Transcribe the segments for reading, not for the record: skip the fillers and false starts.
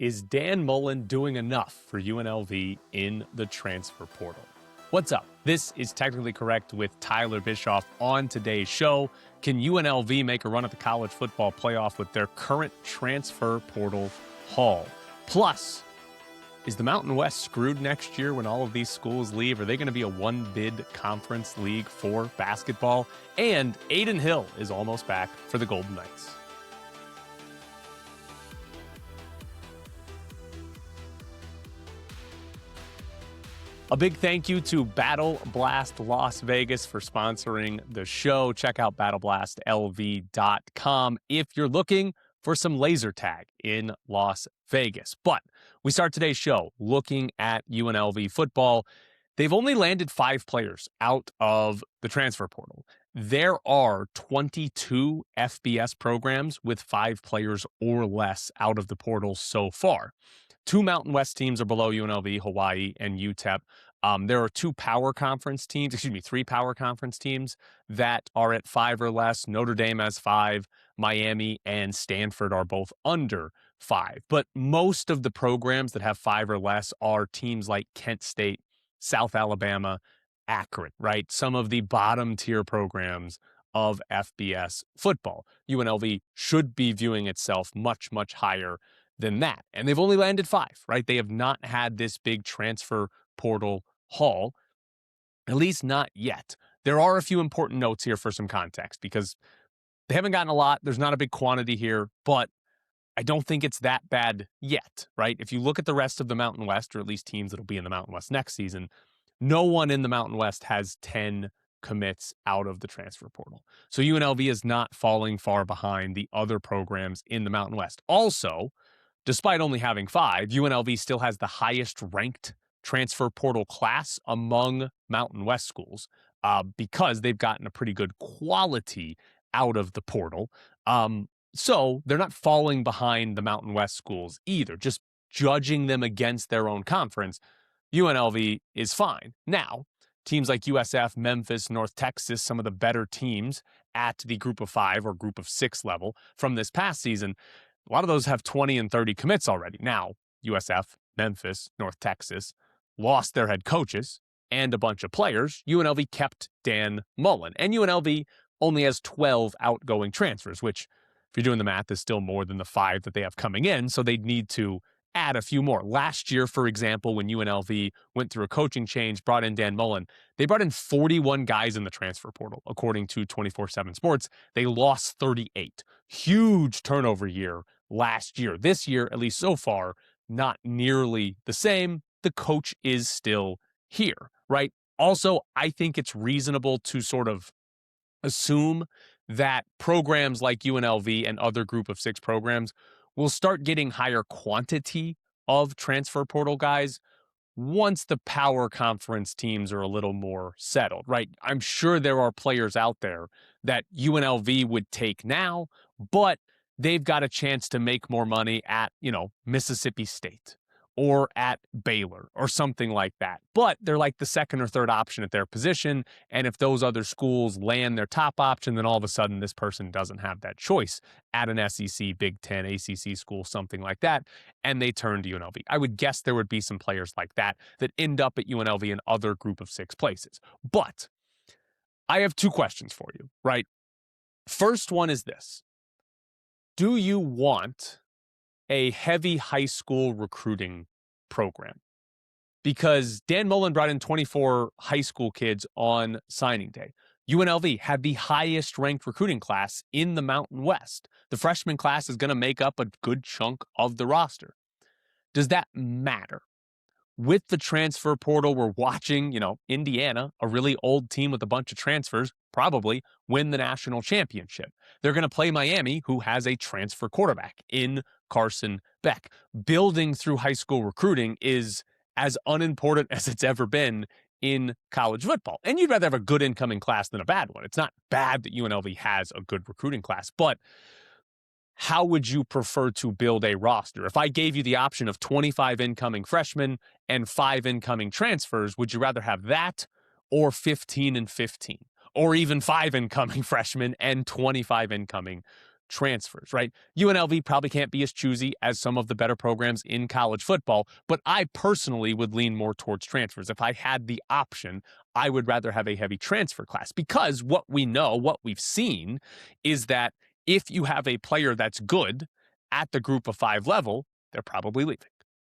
Is Dan Mullen doing enough for UNLV in the transfer portal? What's up? This is Technically Correct with Tyler Bischoff. On today's show, can UNLV make a run at the college football playoff with their current transfer portal haul? Plus, is the Mountain West screwed next year when all of these schools leave? Are they going to be a one-bid conference league for basketball? And Adin Hill is almost back for the Golden Knights. A big thank you to Battle Blast Las Vegas for sponsoring the show. Check out BattleBlastLV.com if you're looking for some laser tag in Las Vegas. But we start today's show looking at UNLV football. They've only landed 5 players out of the transfer portal. There are 22 FBS programs with 5 players or less out of the portal so far. 2 Mountain West teams are below UNLV, Hawaii, and UTEP. There are 3 power conference teams that are at 5 or less. Notre Dame has 5. Miami and Stanford are both under 5. But most of the programs that have 5 or less are teams like Kent State, South Alabama, Akron, right? Some of the bottom tier programs of FBS football. UNLV should be viewing itself much, much higher than that. And they've only landed 5, right? They have not had this big transfer portal haul, at least not yet. There are a few important notes here for some context because they haven't gotten a lot. There's not a big quantity here, but I don't think it's that bad yet, right? If you look at the rest of the Mountain West, or at least teams that'll be in the Mountain West next season, no one in the Mountain West has 10 commits out of the transfer portal. So UNLV is not falling far behind the other programs in the Mountain West. Also, despite only having 5, UNLV still has the highest ranked transfer portal class among Mountain West schools because they've gotten a pretty good quality out of the portal. So they're not falling behind the Mountain West schools either. Just judging them against their own conference, UNLV is fine. Now, teams like USF, Memphis, North Texas, some of the better teams at the group of 5 or group of 6 level from this past season, a lot of those have 20 and 30 commits already. Now, USF, Memphis, North Texas lost their head coaches and a bunch of players. UNLV kept Dan Mullen, and UNLV only has 12 outgoing transfers, which, if you're doing the math, is still more than the 5 that they have coming in, so they'd need to add a few more. Last year, for example, when UNLV went through a coaching change, brought in Dan Mullen, they brought in 41 guys in the transfer portal, according to 24/7 Sports. They lost 38. Huge turnover year last year. This year, at least so far, not nearly the same. The coach is still here, right? Also, I think it's reasonable to sort of assume that programs like UNLV and other group of 6 programs will start getting higher quantity of transfer portal guys once the power conference teams are a little more settled, right? I'm sure there are players out there that UNLV would take now, but they've got a chance to make more money at, Mississippi State or at Baylor or something like that. But they're like the second or third option at their position. And if those other schools land their top option, then all of a sudden this person doesn't have that choice at an SEC, Big Ten, ACC school, something like that. And they turn to UNLV. I would guess there would be some players like that end up at UNLV in other group of 6 places. But I have 2 questions for you, right? First one is this. Do you want a heavy high school recruiting program? Because Dan Mullen brought in 24 high school kids on signing day. UNLV had the highest ranked recruiting class in the Mountain West. The freshman class is going to make up a good chunk of the roster. Does that matter? With the transfer portal, we're watching, Indiana, a really old team with a bunch of transfers, probably win the national championship. They're going to play Miami, who has a transfer quarterback in Carson Beck. Building through high school recruiting is as unimportant as it's ever been in college football. And you'd rather have a good incoming class than a bad one. It's not bad that UNLV has a good recruiting class, but how would you prefer to build a roster? If I gave you the option of 25 incoming freshmen and 5 incoming transfers, would you rather have that or 15 and 15? Or even 5 incoming freshmen and 25 incoming transfers, right? UNLV probably can't be as choosy as some of the better programs in college football, but I personally would lean more towards transfers. If I had the option, I would rather have a heavy transfer class, because what we know, what we've seen, is that if you have a player that's good at the group of 5 level, they're probably leaving,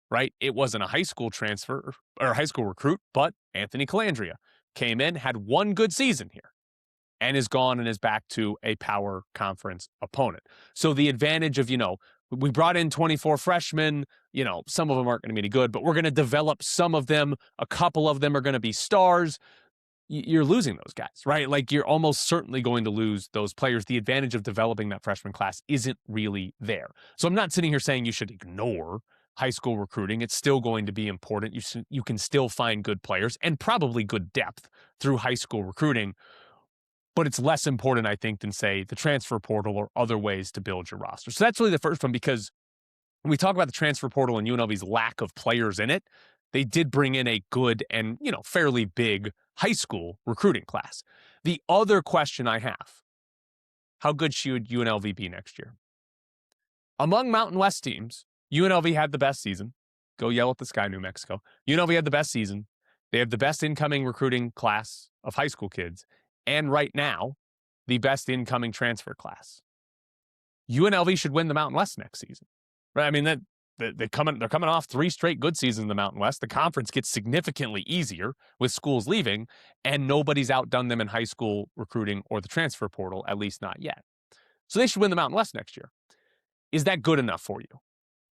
right? It wasn't a high school transfer or a high school recruit, but Anthony Calandria came in, had one good season here, and is gone and is back to a power conference opponent. So the advantage of, we brought in 24 freshmen, some of them aren't going to be any good, but we're going to develop some of them. A couple of them are going to be stars. You're losing those guys, right? Like, you're almost certainly going to lose those players. The advantage of developing that freshman class isn't really there. So I'm not sitting here saying you should ignore high school recruiting. It's still going to be important. You can still find good players and probably good depth through high school recruiting. But it's less important, I think, than, say, the transfer portal or other ways to build your roster. So that's really the first one, because when we talk about the transfer portal and UNLV's lack of players in it, they did bring in a good and, fairly big high school recruiting class. The other question I have, how good should UNLV be next year? Among Mountain West teams, UNLV had the best season. Go yell at the sky, New Mexico. UNLV had the best season. They have the best incoming recruiting class of high school kids. And right now, the best incoming transfer class. UNLV should win the Mountain West next season, right? I mean, they're coming off 3 straight good seasons in the Mountain West. The conference gets significantly easier with schools leaving, and nobody's outdone them in high school recruiting or the transfer portal, at least not yet. So they should win the Mountain West next year. Is that good enough for you?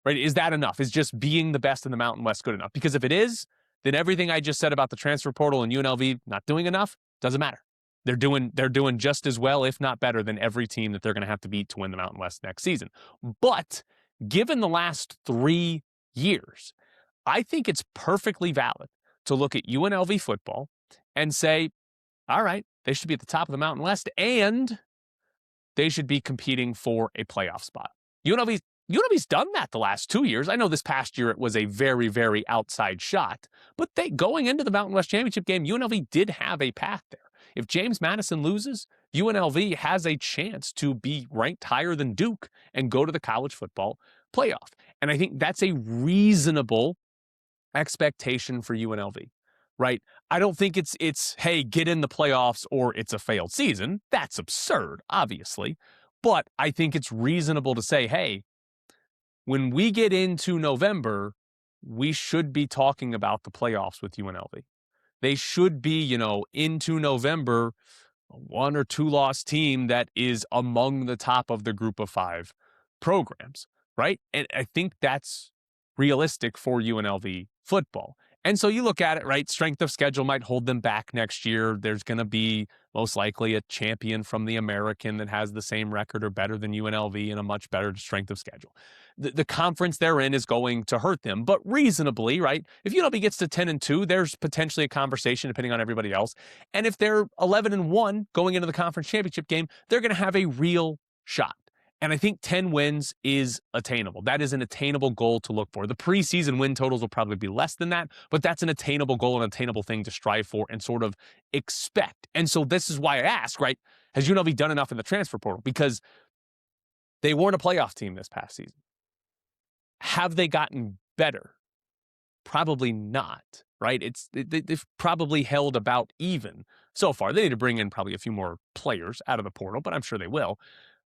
Right? Is that enough? Is just being the best in the Mountain West good enough? Because if it is, then everything I just said about the transfer portal and UNLV not doing enough doesn't matter. They're doing just as well, if not better, than every team that they're going to have to beat to win the Mountain West next season. But given the last 3 years, I think it's perfectly valid to look at UNLV football and say, all right, they should be at the top of the Mountain West, and they should be competing for a playoff spot. UNLV's done that the last 2 years. I know this past year it was a very, very outside shot, but going into the Mountain West Championship game, UNLV did have a path there. If James Madison loses, UNLV has a chance to be ranked higher than Duke and go to the college football playoff. And I think that's a reasonable expectation for UNLV, right? I don't think it's hey, get in the playoffs or it's a failed season. That's absurd, obviously. But I think it's reasonable to say, hey, when we get into November, we should be talking about the playoffs with UNLV. They should be, into November, a 1 or 2 loss team that is among the top of the group of 5 programs, right? And I think that's realistic for UNLV football. And so you look at it, right? Strength of schedule might hold them back next year. There's going to be most likely a champion from the American that has the same record or better than UNLV and a much better strength of schedule. The conference they're in is going to hurt them, but reasonably, right? If UNLV gets to 10-2, there's potentially a conversation depending on everybody else. And if they're 11-1 going into the conference championship game, they're going to have a real shot. And I think 10 wins is attainable. That is an attainable goal to look for. The preseason win totals will probably be less than that, but that's an attainable goal, an attainable thing to strive for and sort of expect. And so this is why I ask, right? Has UNLV done enough in the transfer portal? Because they weren't a playoff team this past season. Have they gotten better? Probably not, right? They've probably held about even so far. They need to bring in probably a few more players out of the portal, but I'm sure they will.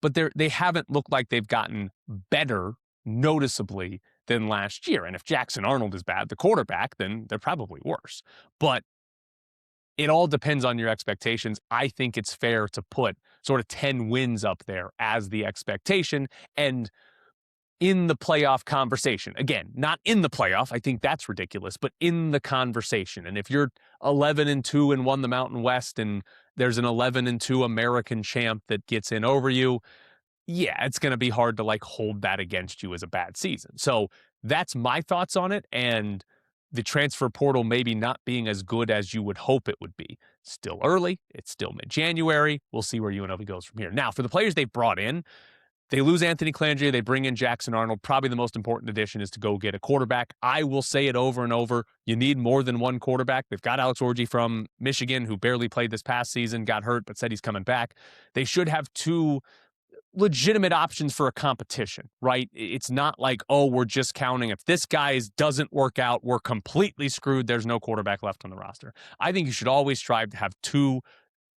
But they haven't looked like they've gotten better noticeably than last year. And if Jackson Arnold is bad, the quarterback, then they're probably worse. But it all depends on your expectations. I think it's fair to put sort of 10 wins up there as the expectation and in the playoff conversation. Again, not in the playoff. I think that's ridiculous, but in the conversation. And if you're 11-2 and won the Mountain West and there's an 11-2 American champ that gets in over you, yeah, it's going to be hard to hold that against you as a bad season. So that's my thoughts on it. And the transfer portal maybe not being as good as you would hope it would be. Still early. It's still mid-January. We'll see where UNLV goes from here. Now, for the players they've brought in, they lose Anthony Calandria. They bring in Jackson Arnold. Probably the most important addition is to go get a quarterback. I will say it over and over. You need more than one quarterback. They've got Alex Orji from Michigan, who barely played this past season, got hurt, but said he's coming back. They should have 2 legitimate options for a competition, right? It's not like, oh, we're just counting if this guy doesn't work out, we're completely screwed. There's no quarterback left on the roster. I think you should always strive to have two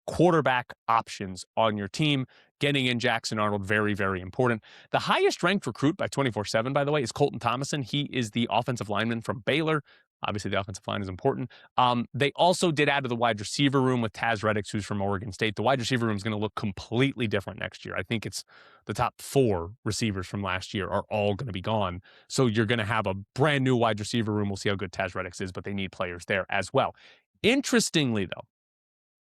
quarterback options on your team. Getting in Jackson Arnold, very, very important. The highest ranked recruit by 24/7, by the way, is Colton Thomason. He is the offensive lineman from Baylor. Obviously, the offensive line is important. They also did add to the wide receiver room with Taz Reddick, who's from Oregon State. The wide receiver room is going to look completely different next year. I think it's the top 4 receivers from last year are all going to be gone. So you're going to have a brand new wide receiver room. We'll see how good Taz Reddick is, but they need players there as well. Interestingly, though,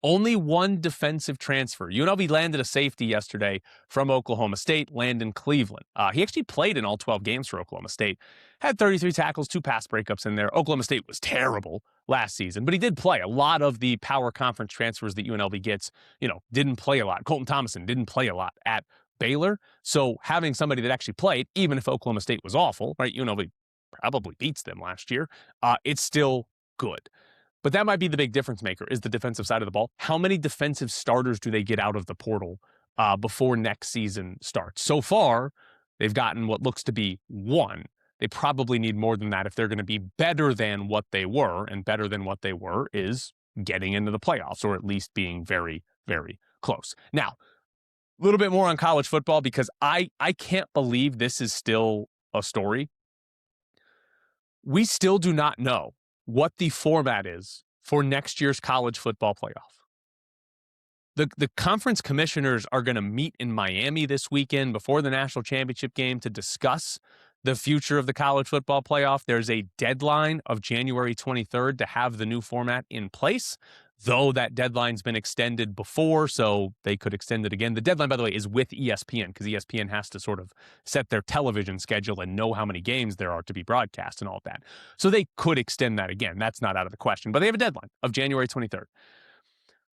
only one defensive transfer. UNLV landed a safety yesterday from Oklahoma State, Landon Cleveland. He actually played in all 12 games for Oklahoma State. Had 33 tackles, 2 pass breakups in there. Oklahoma State was terrible last season, but he did play. A lot of the power conference transfers that UNLV gets, didn't play a lot. Colton Thomason didn't play a lot at Baylor. So having somebody that actually played, even if Oklahoma State was awful, right? UNLV probably beats them last year. It's still good. But that might be the big difference maker, is the defensive side of the ball. How many defensive starters do they get out of the portal before next season starts? So far, they've gotten what looks to be 1. They probably need more than that if they're going to be better than what they were, and better than what they were is getting into the playoffs, or at least being very, very close. Now, a little bit more on college football, because I can't believe this is still a story. We still do not know what the format is for next year's college football playoff. The conference commissioners are going to meet in Miami this weekend before the national championship game to discuss the future of the college football playoff. There's a deadline of January 23rd to have the new format in place, though that deadline's been extended before, so they could extend it again. The deadline, by the way, is with ESPN, because ESPN has to sort of set their television schedule and know how many games there are to be broadcast and all that. So they could extend that again. That's not out of the question. But they have a deadline of January 23rd.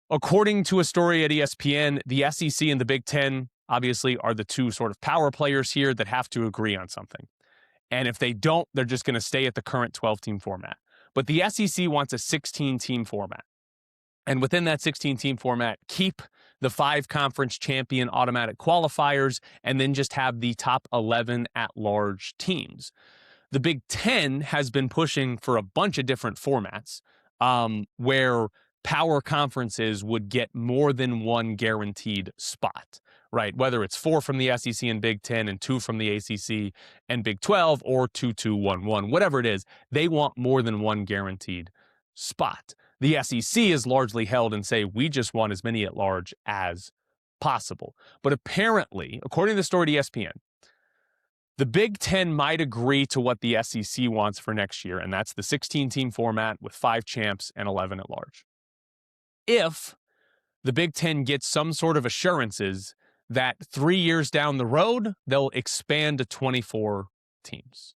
According to a story at ESPN, the SEC and the Big Ten obviously are the two sort of power players here that have to agree on something. And if they don't, they're just going to stay at the current 12-team format. But the SEC wants a 16-team format. And within that 16-team format, keep the 5 conference champion automatic qualifiers, and then just have the top 11 at-large teams. The Big Ten has been pushing for a bunch of different formats where power conferences would get more than 1 guaranteed spot, right? Whether it's 4 from the SEC and Big Ten and 2 from the ACC and Big 12, or 2-2-1-1, whatever it is, they want more than 1 guaranteed spot. The SEC is largely held and say, we just want as many at large as possible. But apparently, according to the story to ESPN, the Big Ten might agree to what the SEC wants for next year, and that's the 16-team format with 5 champs and 11 at large. If the Big Ten gets some sort of assurances that 3 years down the road, they'll expand to 24 teams.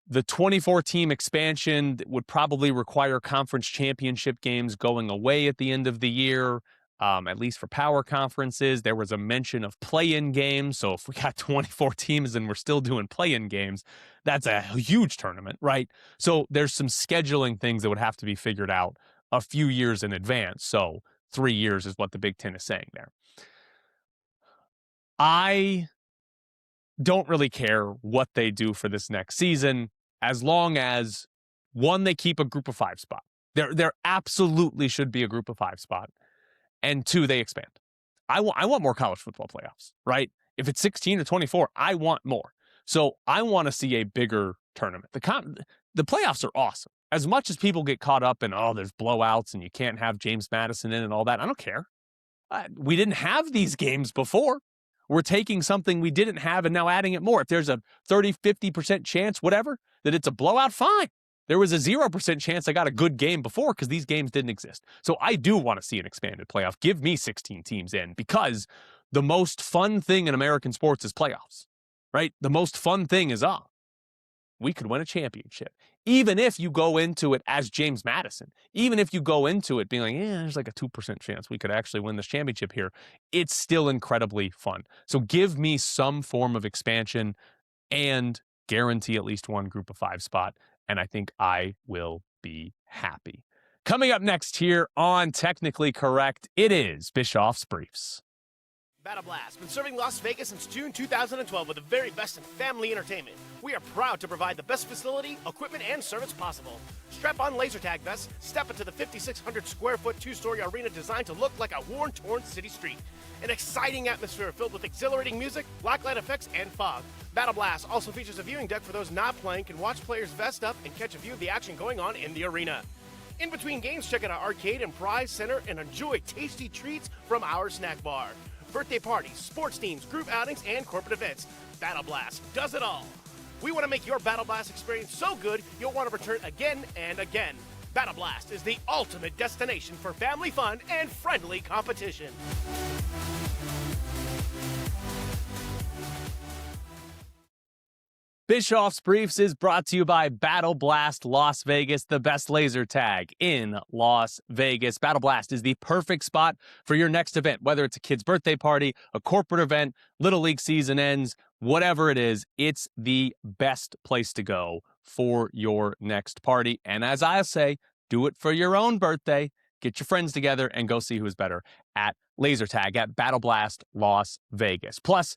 The 24-team expansion would probably require conference championship games going away at the end of the year, at least for power conferences. There was a mention of play-in games, so if we got 24 teams and we're still doing play-in games, that's a huge tournament, right? So there's some scheduling things that would have to be figured out a few years in advance. So 3 years is what the Big Ten is saying there. I don't really care what they do for this next season, as long as, 1, they keep a group of 5 spot. There absolutely should be a group of 5 spot. And 2, they expand. I want more college football playoffs, right? If it's 16 or 24, I want more. So I want to see a bigger tournament. The playoffs are awesome. As much as people get caught up in, there's blowouts and you can't have James Madison in and all that, I don't care. We didn't have these games before. We're taking something we didn't have and now adding it more. If there's a 30, 50% chance, whatever, that it's a blowout, fine. There was a 0% chance I got a good game before because these games didn't exist. So I do want to see an expanded playoff. Give me 16 teams in, because the most fun thing in American sports is playoffs, right? The most fun thing is, we could win a championship. Even if you go into it as James Madison, even if you go into it being like, there's like a 2% chance we could actually win this championship here, it's still incredibly fun. So give me some form of expansion and guarantee at least 1 group of 5 spot, and I think I will be happy. Coming up next here on Technically Correct, it is Bischoff's Briefs. Battle Blast, been serving Las Vegas since June 2012 with the very best in family entertainment. We are proud to provide the best facility, equipment, and service possible. Strap on laser tag vests, step into the 5,600 square foot two-story arena designed to look like a worn-torn city street. An exciting atmosphere filled with exhilarating music, blacklight effects, and fog. Battle Blast also features a viewing deck for those not playing can watch players vest up and catch a view of the action going on in the arena. In between games, check out our arcade and prize center and enjoy tasty treats from our snack bar. Birthday parties, sports teams, group outings, and corporate events. Battle Blast does it all. We want to make your Battle Blast experience so good you'll want to return again and again. Battle Blast is the ultimate destination for family fun and friendly competition. Bischoff's Briefs is brought to you by Battle Blast Las Vegas, the best laser tag in Las Vegas. Battle Blast is the perfect spot for your next event, whether it's a kid's birthday party, a corporate event, Little League season ends, whatever it is, it's the best place to go for your next party. And as I say, do it for your own birthday. Get your friends together and go see who's better at laser tag at Battle Blast Las Vegas. Plus,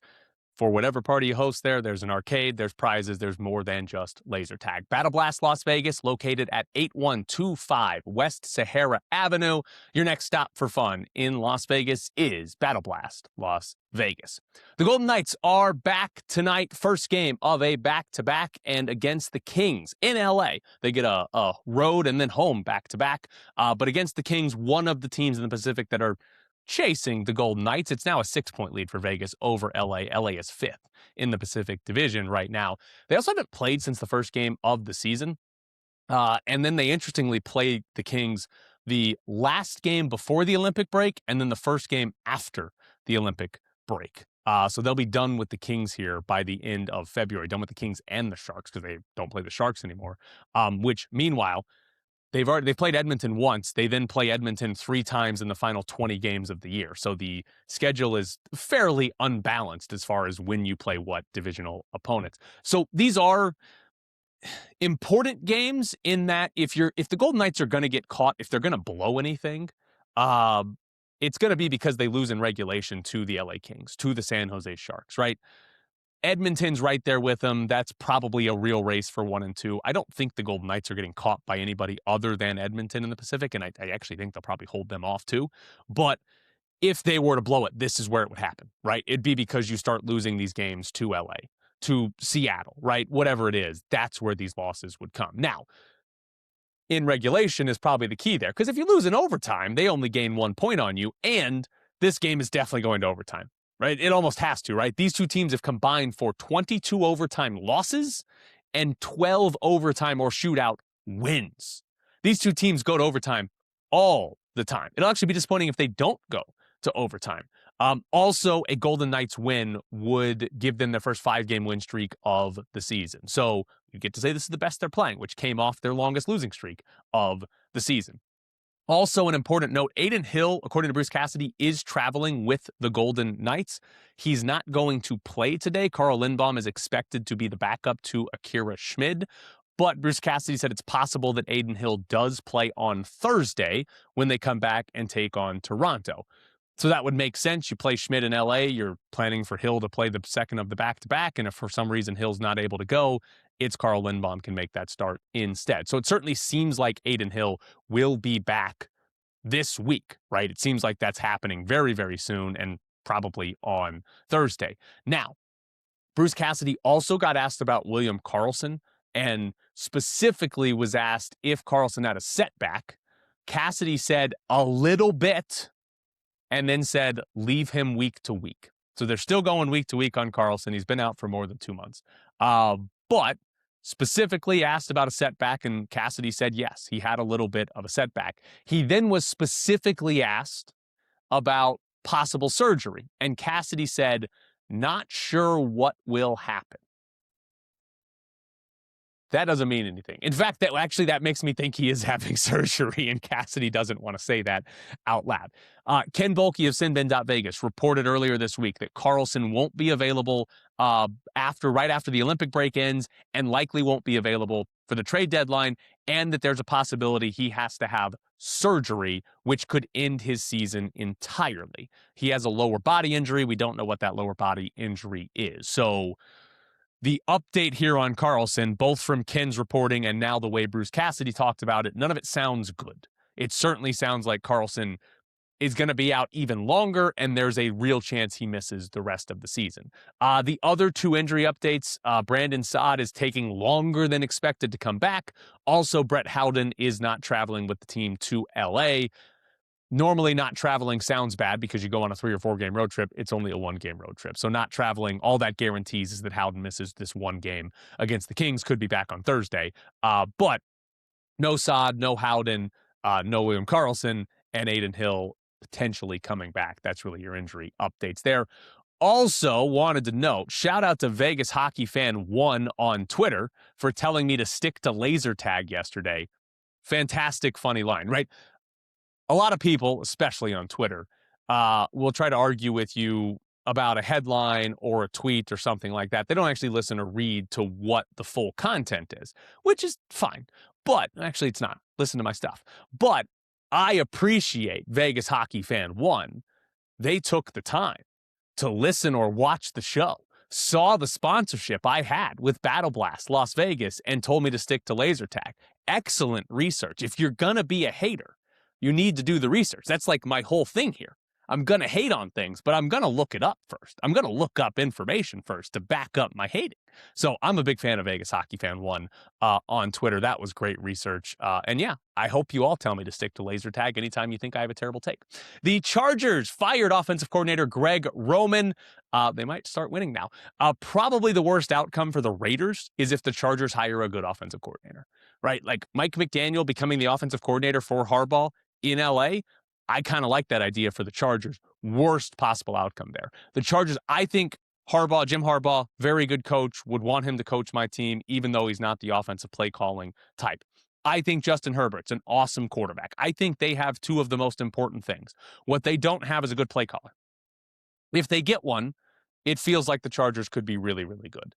for whatever party you host there, there's an arcade, there's prizes, there's more than just laser tag. Battle Blast Las Vegas, located at 8125 West Sahara Avenue. Your next stop for fun in Las Vegas is Battle Blast Las Vegas. The Golden Knights are back tonight. First game of a back-to-back and against the Kings in LA. They get a road and then home back-to-back. But against the Kings, one of the teams in the Pacific that are chasing the Golden Knights. It's now a 6-point lead for Vegas over LA. LA is 5th in the Pacific Division right now. They also haven't played since the first game of the season. And then they interestingly played the Kings the last game before the Olympic break and then the first game after the Olympic break. So they'll be done with the Kings here by the end of February, done with the Kings and the Sharks because they don't play the Sharks anymore. Which, meanwhile, they've played Edmonton once. They then play Edmonton 3 times in the final 20 games of the year. So the schedule is fairly unbalanced as far as when you play what divisional opponents. So these are important games in that if the Golden Knights are going to get caught, if they're going to blow anything, it's going to be because they lose in regulation to the LA Kings, to the San Jose Sharks, right? Edmonton's right there with them. That's probably a real race for 1 and 2. I don't think the Golden Knights are getting caught by anybody other than Edmonton in the Pacific, and I actually think they'll probably hold them off too. But if they were to blow it, this is where it would happen, right? It'd be because you start losing these games to LA, to Seattle, right? Whatever it is, that's where these losses would come. Now, in regulation is probably the key there, because if you lose in overtime, they only gain 1 point on you, and this game is definitely going to overtime. Right? It almost has to, right? These two teams have combined for 22 overtime losses and 12 overtime or shootout wins. These two teams go to overtime all the time. It'll actually be disappointing if they don't go to overtime. Also, a Golden Knights win would give them their first 5-game win streak of the season. So you get to say this is the best they're playing, which came off their longest losing streak of the season. Also, an important note, Adin Hill, according to Bruce Cassidy, is traveling with the Golden Knights. He's not going to play today. Carl Lindbaum is expected to be the backup to Akira Schmid. But Bruce Cassidy said it's possible that Adin Hill does play on Thursday when they come back and take on Toronto. So that would make sense. You play Schmid in LA, you're planning for Hill to play the second of the back-to-back, and if for some reason Hill's not able to go, it's Carl Lindbaum can make that start instead. So it certainly seems like Adin Hill will be back this week, right? It seems like that's happening very, very soon and probably on Thursday. Now, Bruce Cassidy also got asked about William Karlsson and specifically was asked if Karlsson had a setback. Cassidy said a little bit and then said leave him week to week. So they're still going week to week on Karlsson. He's been out for more than 2 months. But specifically asked about a setback, and Cassidy said yes, he had a little bit of a setback. He then was specifically asked about possible surgery, and Cassidy said, not sure what will happen. That doesn't mean anything. In fact, that makes me think he is having surgery, and Cassidy doesn't want to say that out loud. Ken Bolke of Sinbin.Vegas reported earlier this week that Carlson won't be available right after the Olympic break ends, and likely won't be available for the trade deadline, and that there's a possibility he has to have surgery, which could end his season entirely. He has a lower body injury. We don't know what that lower body injury is. So the update here on Carlson, both from Ken's reporting and now the way Bruce Cassidy talked about it, none of it sounds good. It certainly sounds like Carlson is going to be out even longer, and there's a real chance he misses the rest of the season. The other two injury updates, Brandon Saad is taking longer than expected to come back. Also, Brett Howden is not traveling with the team to LA. Normally, not traveling sounds bad because you go on a 3 or 4 game road trip. It's only a 1 game road trip. So not traveling, all that guarantees is that Howden misses this 1 game against the Kings, could be back on Thursday. But no Saad, no Howden, no William Karlsson, and Adin Hill potentially coming back. That's really your injury updates there. Also wanted to note, shout out to Vegas Hockey Fan 1 on Twitter for telling me to stick to laser tag yesterday. Fantastic, funny line, right? A lot of people, especially on Twitter, will try to argue with you about a headline or a tweet or something like that. They don't actually listen or read to what the full content is, which is fine. But actually, it's not. Listen to my stuff. But I appreciate Vegas Hockey Fan 1. They took the time to listen or watch the show, saw the sponsorship I had with Battle Blast Las Vegas, and told me to stick to laser tag. Excellent research. If you're going to be a hater, you need to do the research. That's like my whole thing here. I'm going to hate on things, but I'm going to look it up first. I'm going to look up information first to back up my hating. So I'm a big fan of Vegas Hockey Fan 1 on Twitter. That was great research. And yeah, I hope you all tell me to stick to laser tag anytime you think I have a terrible take. The Chargers fired offensive coordinator Greg Roman. They might start winning now. Probably the worst outcome for the Raiders is if the Chargers hire a good offensive coordinator, right? Like Mike McDaniel becoming the offensive coordinator for Harbaugh in LA. I kind of like that idea for the Chargers. Worst possible outcome there. The Chargers, I think Jim Harbaugh, very good coach, would want him to coach my team, even though he's not the offensive play calling type. I think Justin Herbert's an awesome quarterback. I think they have two of the most important things. What they don't have is a good play caller. If they get one, it feels like the Chargers could be really, really good.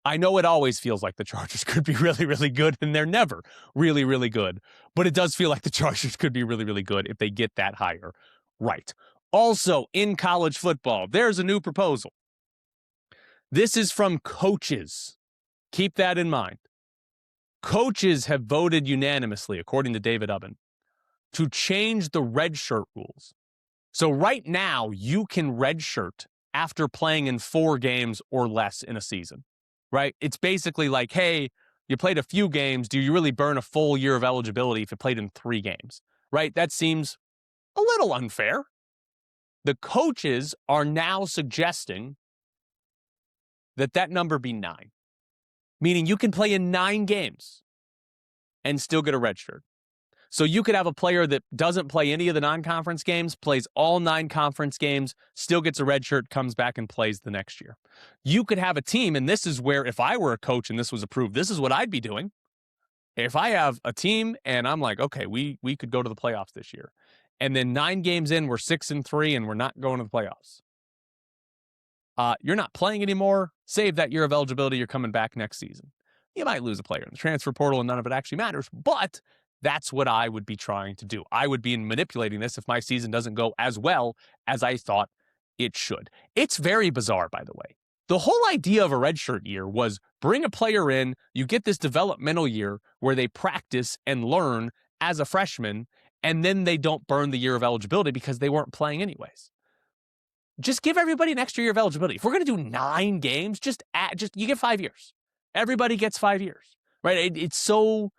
I know it always feels like the Chargers could be really, really good, and they're never really, really good. But it does feel like the Chargers could be really, really good if they get that hire right. Also, in college football, there's a new proposal. This is from coaches. Keep that in mind. Coaches have voted unanimously, according to David Ubben, to change the redshirt rules. So right now, you can redshirt after playing in 4 games or less in a season. Right? It's basically like, hey, you played a few games. Do you really burn a full year of eligibility if you played in 3 games? Right? That seems a little unfair. The coaches are now suggesting that number be 9, meaning you can play in 9 games and still get a red shirt. So you could have a player that doesn't play any of the non-conference games, plays all 9 conference games, still gets a red shirt, comes back and plays the next year. You could have a team, and this is where, if I were a coach and this was approved, this is what I'd be doing. If I have a team and I'm like, okay, we could go to the playoffs this year, and then 9 games in, we're 6-3 and we're not going to the playoffs. You're not playing anymore. Save that year of eligibility. You're coming back next season. You might lose a player in the transfer portal and none of it actually matters, but that's what I would be trying to do. I would be manipulating this if my season doesn't go as well as I thought it should. It's very bizarre, by the way. The whole idea of a redshirt year was bring a player in, you get this developmental year where they practice and learn as a freshman, and then they don't burn the year of eligibility because they weren't playing anyways. Just give everybody an extra year of eligibility. If we're going to do 9 games, just you get 5 years. Everybody gets 5 years, right? It's so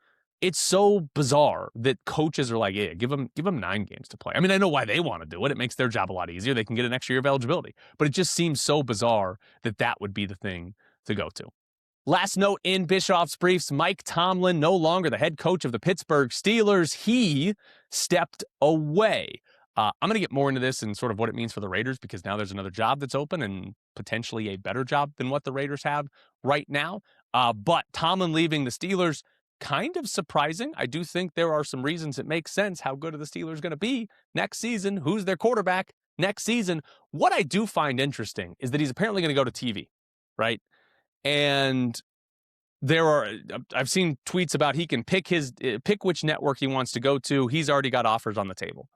bizarre that coaches are like, yeah, give them 9 games to play. I mean, I know why they want to do it. It makes their job a lot easier. They can get an extra year of eligibility. But it just seems so bizarre that would be the thing to go to. Last note in Bischoff's briefs, Mike Tomlin, no longer the head coach of the Pittsburgh Steelers. He stepped away. I'm going to get more into this and sort of what it means for the Raiders, because now there's another job that's open and potentially a better job than what the Raiders have right now. But Tomlin leaving the Steelers, kind of surprising. I do think there are some reasons it makes sense. How good are the Steelers going to be next season? Who's their quarterback next season? What I do find interesting is that he's apparently going to go to TV, right? And I've seen tweets about he can pick which network he wants to go to. He's already got offers on the table.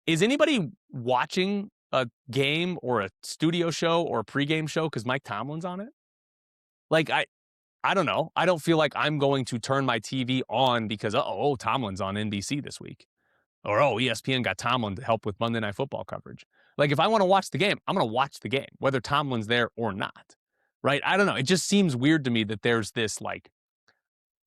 Is anybody watching a game or a studio show or a pregame show because Mike Tomlin's on it? Like, I don't know. I don't feel like I'm going to turn my TV on because, Tomlin's on NBC this week. Or, ESPN got Tomlin to help with Monday Night Football coverage. Like, if I want to watch the game, I'm going to watch the game, whether Tomlin's there or not. Right? I don't know. It just seems weird to me that there's this, like,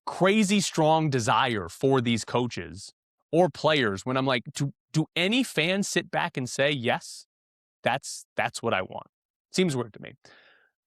crazy strong desire for these coaches or players when I'm like, do any fans sit back and say, yes, that's what I want? Seems weird to me.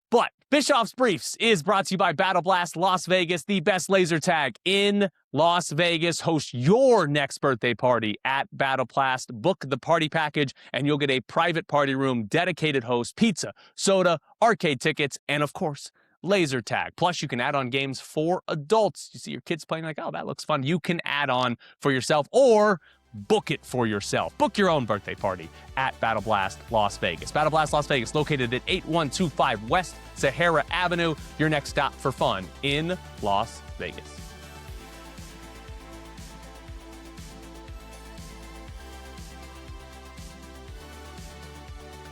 But Bischoff's Briefs is brought to you by Battle Blast Las Vegas, the best laser tag in Las Vegas. Host your next birthday party at Battle Blast. Book the party package, and you'll get a private party room, dedicated host, pizza, soda, arcade tickets, and of course, laser tag. Plus, you can add on games for adults. You see your kids playing, like, oh, that looks fun. You can add on for yourself or book it for yourself. Book your own birthday party at Battle Blast Las Vegas. Battle Blast Las Vegas, located at 8125 West Sahara Avenue, your next stop for fun in Las Vegas.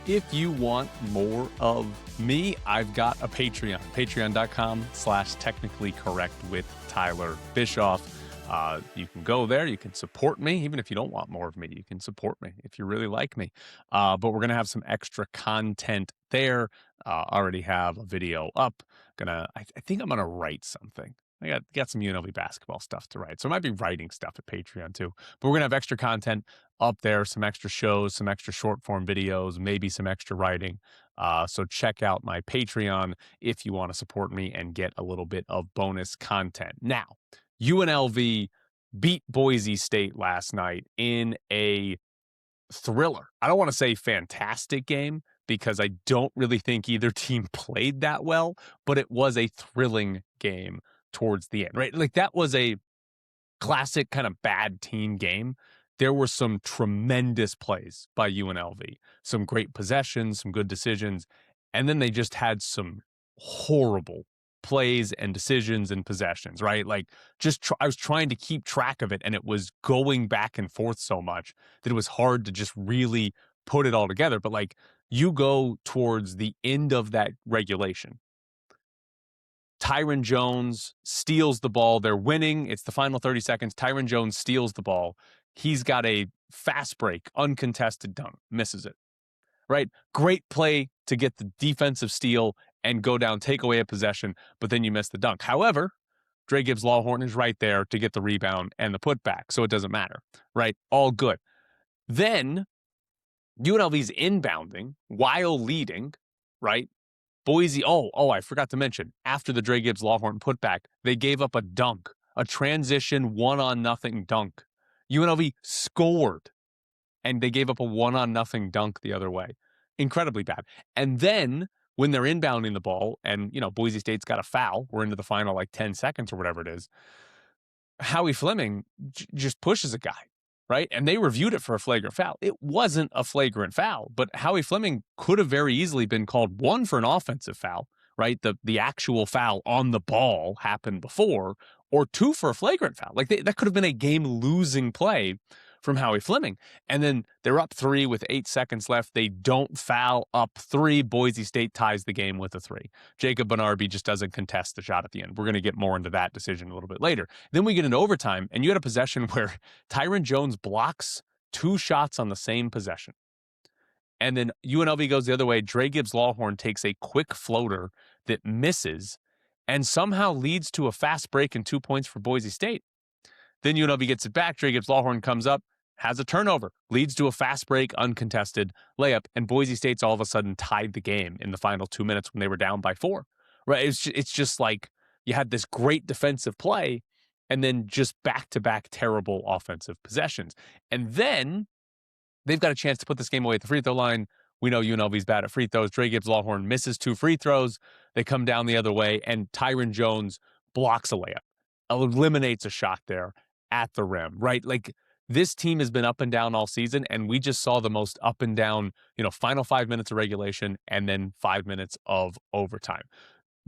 If you want more of me, I've got a Patreon, patreon.com/technicallycorrect with Tyler Bischoff. You can go there. You can support me. Even if you don't want more of me, you can support me if you really like me. But we're going to have some extra content there. Already have a video up. I think I'm going to write something. I got some UNLV basketball stuff to write. So I might be writing stuff at Patreon too. But we're going to have extra content up there, some extra shows, some extra short form videos, maybe some extra writing. So check out my Patreon if you want to support me and get a little bit of bonus content. Now, UNLV beat Boise State last night in a thriller. I don't want to say fantastic game because I don't really think either team played that well, but it was a thrilling game towards the end, right? Like, that was a classic kind of bad team game. There were some tremendous plays by UNLV, some great possessions, some good decisions, and then they just had some horrible plays and decisions and possessions, right? Like, I was trying to keep track of it, and it was going back and forth so much that it was hard to just really put it all together. But, like, you go towards the end of that regulation, Tyron Jones steals the ball. They're winning. It's the final 30 seconds. Tyron Jones steals the ball. He's got a fast break, uncontested dunk, misses it, right? Great play to get the defensive steal and go down, take away a possession, but then you miss the dunk. However, Dre Gibbs-Lawhorn is right there to get the rebound and the putback, so it doesn't matter, right? All good. Then UNLV's inbounding while leading, right? Boise, I forgot to mention, after the Dre Gibbs-Lawhorn putback, they gave up a dunk, a transition 1-on-0 dunk. UNLV scored, and they gave up a 1-on-0 dunk the other way. Incredibly bad. And then when they're inbounding the ball and, Boise State's got a foul, we're into the final 10 seconds or whatever it is, Howie Fleming just pushes a guy, right? And they reviewed it for a flagrant foul. It wasn't a flagrant foul, but Howie Fleming could have very easily been called, one, for an offensive foul, right? The actual foul on the ball happened before, or two, for a flagrant foul. Like, that could have been a game-losing play from Howie Fleming. And then they're up 3 with 8 seconds left. They don't foul, up 3. Boise State ties the game with a 3. Jacob Benarby just doesn't contest the shot at the end. We're going to get more into that decision a little bit later. Then we get into overtime, and you had a possession where Tyron Jones blocks 2 shots on the same possession. And then UNLV goes the other way. Dre Gibbs-Lawhorn takes a quick floater that misses and somehow leads to a fast break and 2 points for Boise State. Then UNLV gets it back. Dre Gibbs-Lawhorn comes up, has a turnover, leads to a fast break, uncontested layup, and Boise State's all of a sudden tied the game in the final 2 minutes when they were down by 4. Right? It's just like you had this great defensive play and then just back-to-back terrible offensive possessions. And then they've got a chance to put this game away at the free throw line We know UNLV's bad at free throws. Dre Gibbs-Lawhorn misses 2 free throws. They come down the other way, and Tyron Jones blocks a layup, eliminates a shot there at the rim, right? Like, this team has been up and down all season, and we just saw the most up and down, final 5 minutes of regulation and then 5 minutes of overtime.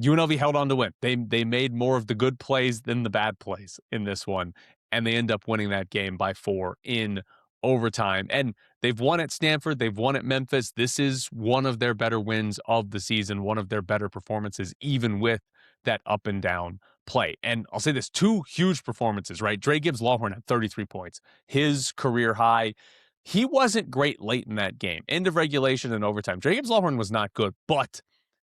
UNLV held on to win. They made more of the good plays than the bad plays in this one, and they end up winning that game by 4 in overtime. And they've won at Stanford. They've won at Memphis. This is one of their better wins of the season, one of their better performances, even with that up and down play. And I'll say this, 2 huge performances, right? Dre Gibbs-Lawhorn had 33 points, his career high. He wasn't great late in that game. End of regulation and overtime. Dre Gibbs-Lawhorn was not good, but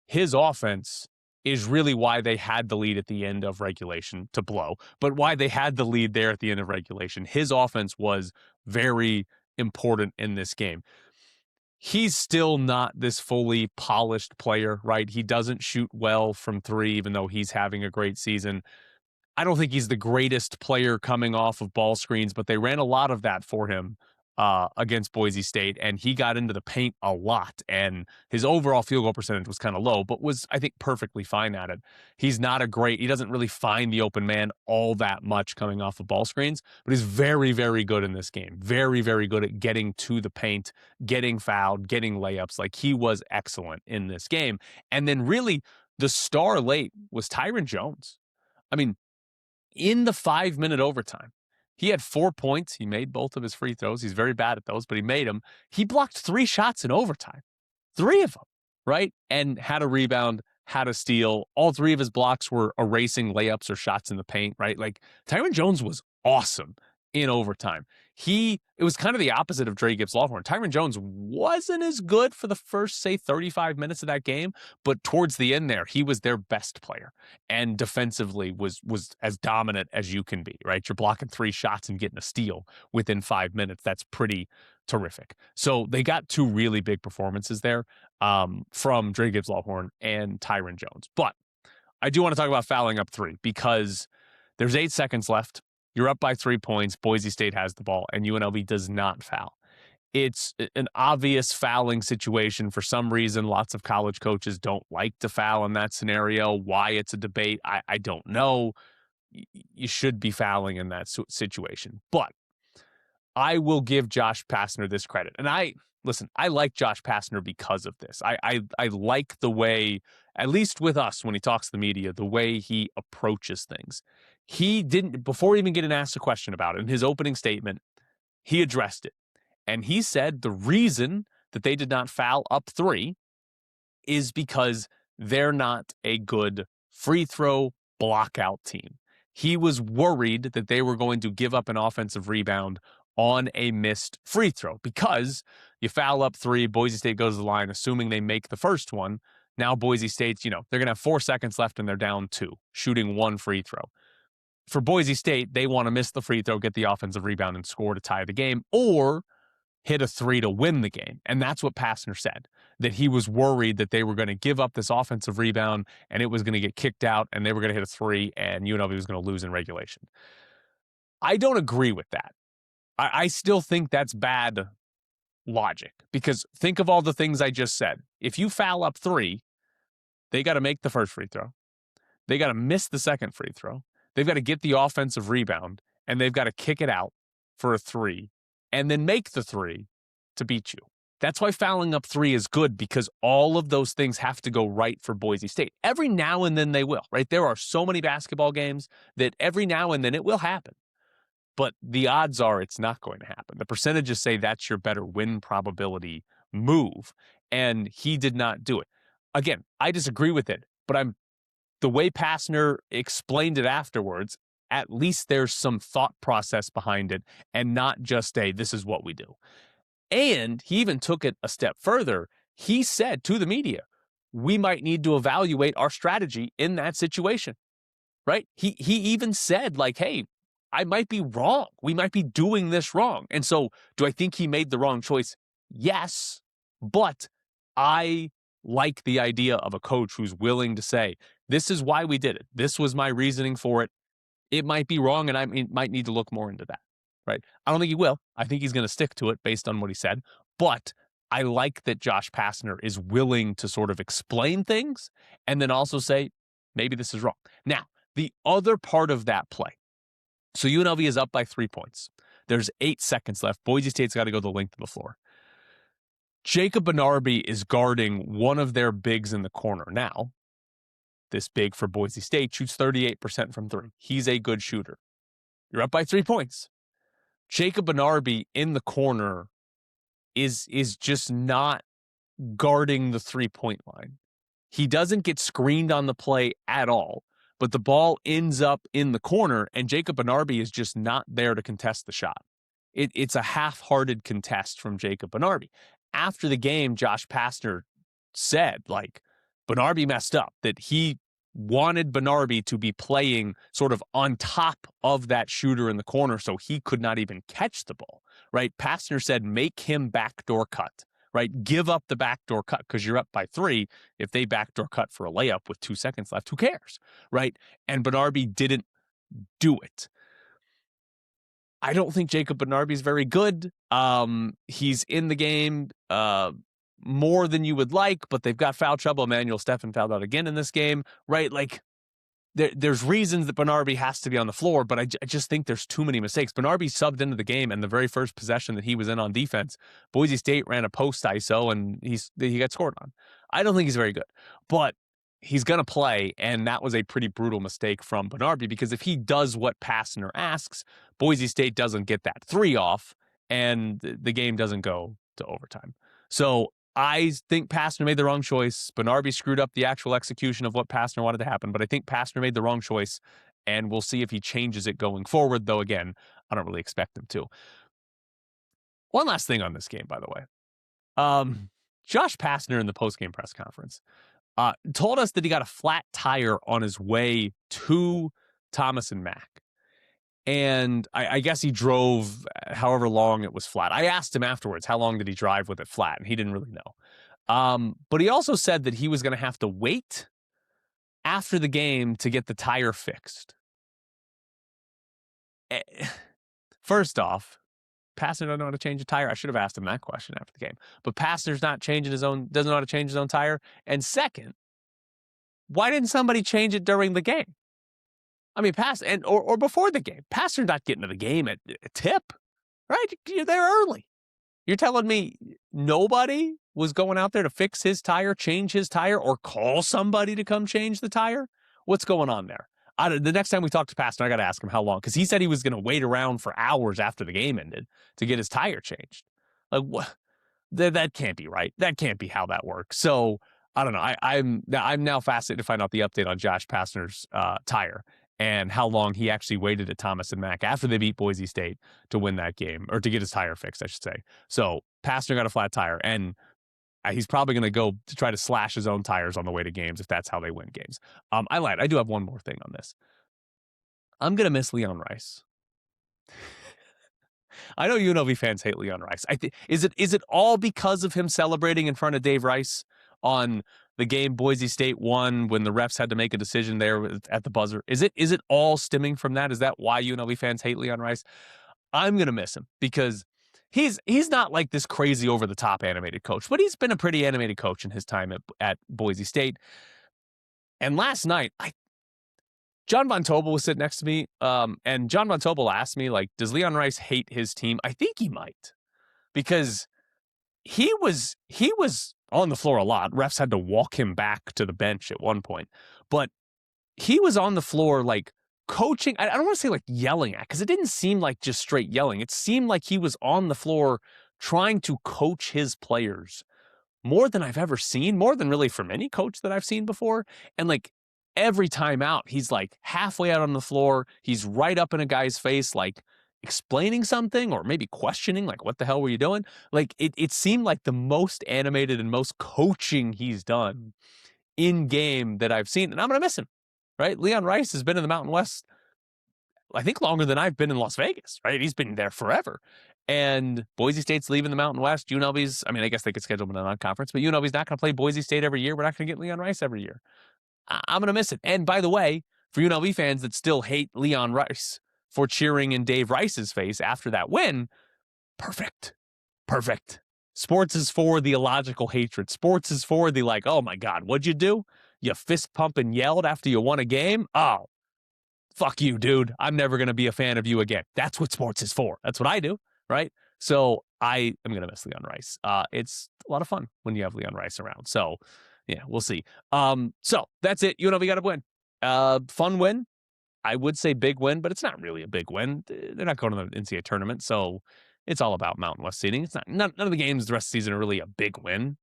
his offense is really why they had the lead at the end of regulation to blow, but why they had the lead there at the end of regulation. His offense was very important in this game. He's still not this fully polished player, right? He doesn't shoot well from 3, even though he's having a great season. I don't think he's the greatest player coming off of ball screens, but they ran a lot of that for him against Boise State, and he got into the paint a lot, and his overall field goal percentage was kind of low, but was, I think, perfectly fine at it. He doesn't really find the open man all that much coming off of ball screens, but he's very, very good in this game. Very, very good at getting to the paint, getting fouled, getting layups. Like, he was excellent in this game. And then really the star late was Tyron Jones. I mean, in the 5-minute overtime, he had 4 points. He made both of his free throws. He's very bad at those, but he made them. He blocked 3 shots in overtime, 3 of them, right? And had a rebound, had a steal. All 3 of his blocks were erasing layups or shots in the paint, right? Like, Tyron Jones was awesome in overtime. It was kind of the opposite of Dre Gibbs-Lawhorn. Tyron Jones wasn't as good for the first, say, 35 minutes of that game, but towards the end there, he was their best player, and defensively was as dominant as you can be, right? You're blocking 3 shots and getting a steal within 5 minutes. That's pretty terrific. So they got 2 really big performances there from Dre Gibbs-Lawhorn and Tyron Jones. But I do want to talk about fouling up 3, because there's 8 seconds left. You're up by 3 points. Boise State has the ball, and UNLV does not foul. It's an obvious fouling situation. For some reason, lots of college coaches don't like to foul in that scenario. Why it's a debate, I don't know. You should be fouling in that situation. But I will give Josh Pastner this credit. And I like Josh Pastner because of this. I like the way, at least with us when he talks to the media, the way he approaches things. He didn't, before even getting asked a question about it, in his opening statement, he addressed it. And he said the reason that they did not foul up 3 is because they're not a good free throw blockout team. He was worried that they were going to give up an offensive rebound on a missed free throw, because you foul up 3, Boise State goes to the line, assuming they make the first one. Now Boise State's, they're going to have 4 seconds left and they're down 2, shooting 1 free throw. For Boise State, they want to miss the free throw, get the offensive rebound, and score to tie the game, or hit a 3 to win the game. And that's what Pastner said, that he was worried that they were going to give up this offensive rebound and it was going to get kicked out and they were going to hit a 3 and UNLV was going to lose in regulation. I don't agree with that. I still think that's bad logic, because think of all the things I just said. If you foul up 3, they got to make the first free throw. They got to miss the second free throw. They've got to get the offensive rebound, and they've got to kick it out for a 3 and then make the 3 to beat you. That's why fouling up 3 is good, because all of those things have to go right for Boise State. Every now and then they will, right? There are so many basketball games that every now and then it will happen. But the odds are it's not going to happen. The percentages say that's your better win probability move, and he did not do it. Again, I disagree with it, but the way Pastner explained it afterwards, at least there's some thought process behind it, and not just this is what we do. And he even took it a step further. He said to the media, we might need to evaluate our strategy in that situation, right? He even said, like, hey, I might be wrong. We might be doing this wrong. And so do I think he made the wrong choice? Yes, but I like the idea of a coach who's willing to say, this is why we did it. This was my reasoning for it. It might be wrong, and I might need to look more into that, right? I don't think he will. I think he's going to stick to it based on what he said. But I like that Josh Pastner is willing to sort of explain things and then also say, maybe this is wrong. Now, the other part of that play. So UNLV is up by 3 points. There's 8 seconds left. Boise State's got to go the length of the floor. Jacob Benarby is guarding one of their bigs in the corner. Now, this big for Boise State shoots 38% from three. He's a good shooter. You're up by 3 points. Jacob Benarby in the corner is just not guarding the 3-point line. He doesn't get screened on the play at all, but the ball ends up in the corner, and Jacob Benarby is just not there to contest the shot. It's a half-hearted contest from Jacob Benarby. After the game, Josh Pastner said, like, Benarby messed up, that he wanted Benarby to be playing sort of on top of that shooter in the corner so he could not even catch the ball, right? Pastner said, make him backdoor cut, right? Give up the backdoor cut because you're up by 3. If they backdoor cut for a layup with 2 seconds left, who cares, right? And Benarby didn't do it. I don't think Jacob Benarby is very good. He's in the game more than you would like, but they've got foul trouble. Emmanuel Steffen fouled out again in this game, right? Like, there's reasons that Benarby has to be on the floor, but I just think there's too many mistakes. Benarby subbed into the game, and the very first possession that he was in on defense, Boise State ran a post ISO, and he got scored on. I don't think he's very good, but he's going to play, and that was a pretty brutal mistake from Benarby, because if he does what Pastner asks, Boise State doesn't get that 3 off, and the game doesn't go to overtime. So I think Pastner made the wrong choice. Benarby screwed up the actual execution of what Pastner wanted to happen, but I think Pastner made the wrong choice, and we'll see if he changes it going forward, though, again, I don't really expect him to. One last thing on this game, by the way. Josh Pastner in the postgame press conference told us that he got a flat tire on his way to Thomas and Mack. And I guess he drove however long it was flat. I asked him afterwards, how long did he drive with it flat? And he didn't really know. But he also said that he was going to have to wait after the game to get the tire fixed. First off, Pastner doesn't know how to change a tire. I should have asked him that question after the game. But Pastner's not changing doesn't know how to change his own tire. And second, why didn't somebody change it during the game? I mean, or before the game. Pastner's not getting to the game at a tip, right? You're there early. You're telling me nobody was going out there to fix his tire, change his tire, or call somebody to come change the tire? What's going on there? The next time we talk to Pastner, I got to ask him how long, because he said he was going to wait around for hours after the game ended to get his tire changed. Like, what? That can't be right. That can't be how that works. So I don't know. I'm now fascinated to find out the update on Josh Pastner's tire and how long he actually waited at Thomas and Mack after they beat Boise State to win that game, or to get his tire fixed, I should say. So Pastner got a flat tire, and he's probably going to go to try to slash his own tires on the way to games if that's how they win games. I lied. I do have one more thing on this. I'm going to miss Leon Rice. I know UNLV fans hate Leon Rice. Is it all because of him celebrating in front of Dave Rice on the game Boise State won when the refs had to make a decision there at the buzzer? Is it all stemming from that? Is that why UNLV fans hate Leon Rice? I'm going to miss him because he's not like this crazy over-the-top animated coach, but he's been a pretty animated coach in his time at Boise State. And last night, John Von Tobel was sitting next to me, and John Von Tobel asked me, like, does Leon Rice hate his team? I think he might, because he was on the floor a lot. Refs had to walk him back to the bench at one point, but he was on the floor, like, coaching. I don't want to say like yelling at, because it didn't seem like just straight yelling. It seemed like he was on the floor trying to coach his players more than I've ever seen, more than really from any coach that I've seen before. And like every time out, he's like halfway out on the floor. He's right up in a guy's face, like explaining something or maybe questioning, like, what the hell were you doing? Like it seemed like the most animated and most coaching he's done in game that I've seen. And I'm going to miss him. Right? Leon Rice has been in the Mountain West, I think, longer than I've been in Las Vegas, right? He's been there forever. And Boise State's leaving the Mountain West. UNLV's, I mean, I guess they could schedule him in a non-conference, but UNLV's not going to play Boise State every year. We're not going to get Leon Rice every year. I'm going to miss it. And by the way, for UNLV fans that still hate Leon Rice for cheering in Dave Rice's face after that win, perfect. Sports is for the illogical hatred. Sports is for the like, oh my God, what'd you do? You fist pump and yelled after you won a game? Oh, fuck you, dude. I'm never going to be a fan of you again. That's what sports is for. That's what I do, right? So I am going to miss Leon Rice. It's a lot of fun when you have Leon Rice around. So yeah, we'll see. So that's it. UNLV got to win. Fun win. I would say big win, but it's not really a big win. They're not going to the NCAA tournament, so it's all about Mountain West seeding. It's not none of the games the rest of the season are really a big win.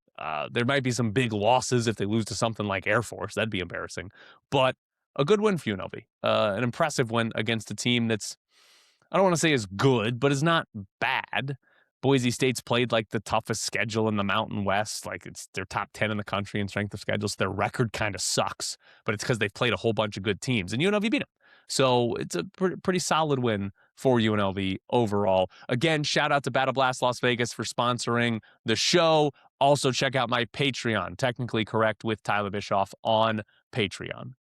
There might be some big losses if they lose to something like Air Force. That'd be embarrassing. But a good win for UNLV. An impressive win against a team that's, I don't want to say is good, but is not bad. Boise State's played like the toughest schedule in the Mountain West. Like it's their top 10 in the country in strength of schedule. So their record kind of sucks, but it's because they've played a whole bunch of good teams and UNLV beat them. So it's a pretty solid win for UNLV overall. Again, shout out to Battle Blast Las Vegas for sponsoring the show. Also check out my Patreon, Technically Correct with Tyler Bischoff on Patreon.